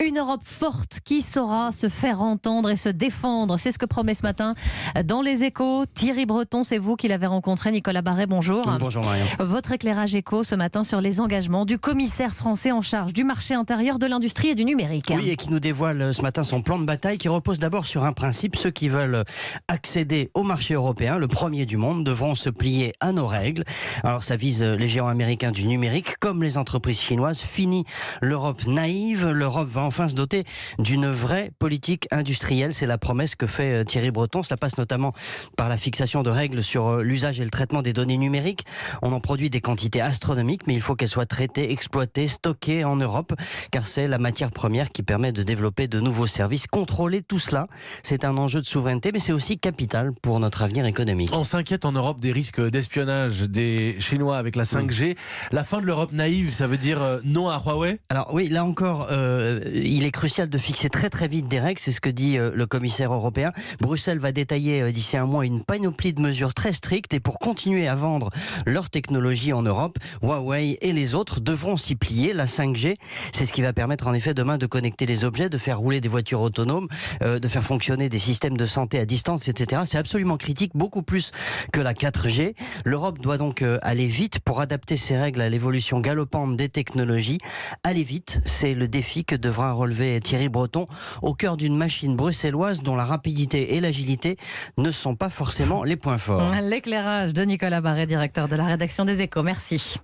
Une Europe forte qui saura se faire entendre et se défendre. C'est ce que promet ce matin dans Les Échos Thierry Breton. C'est vous qui l'avez rencontré. Nicolas Barret, bonjour. Bonjour Marion. Votre éclairage écho ce matin sur les engagements du commissaire français en charge du marché intérieur, de l'industrie et du numérique. Oui, et qui nous dévoile ce matin son plan de bataille qui repose d'abord sur un principe. Ceux qui veulent accéder au marché européen, le premier du monde, devront se plier à nos règles. Alors ça vise les géants américains du numérique comme les entreprises chinoises. Fini l'Europe naïve. L'Europe va enfin se doter d'une vraie politique industrielle. C'est la promesse que fait Thierry Breton. Cela passe notamment par la fixation de règles sur l'usage et le traitement des données numériques. On en produit des quantités astronomiques, mais il faut qu'elles soient traitées, exploitées, stockées en Europe, car c'est la matière première qui permet de développer de nouveaux services. Contrôler tout cela, c'est un enjeu de souveraineté, mais c'est aussi capital pour notre avenir économique. On s'inquiète en Europe des risques d'espionnage des Chinois avec la 5G. La fin de l'Europe naïve, ça veut dire non à Huawei ? Alors oui, là encore, il est crucial de fixer très très vite des règles, c'est ce que dit le commissaire européen. Bruxelles va détailler d'ici un mois une panoplie de mesures très strictes, et pour continuer à vendre leur technologie en Europe, Huawei et les autres devront s'y plier. La 5G, c'est ce qui va permettre en effet demain de connecter les objets, de faire rouler des voitures autonomes, de faire fonctionner des systèmes de santé à distance, etc. C'est absolument critique, beaucoup plus que la 4G. L'Europe doit donc aller vite pour adapter ses règles à l'évolution galopante des technologies. Aller vite, c'est le défi que devra relever Thierry Breton au cœur d'une machine bruxelloise dont la rapidité et l'agilité ne sont pas forcément les points forts. L'éclairage de Nicolas Barret, directeur de la rédaction des Échos. Merci.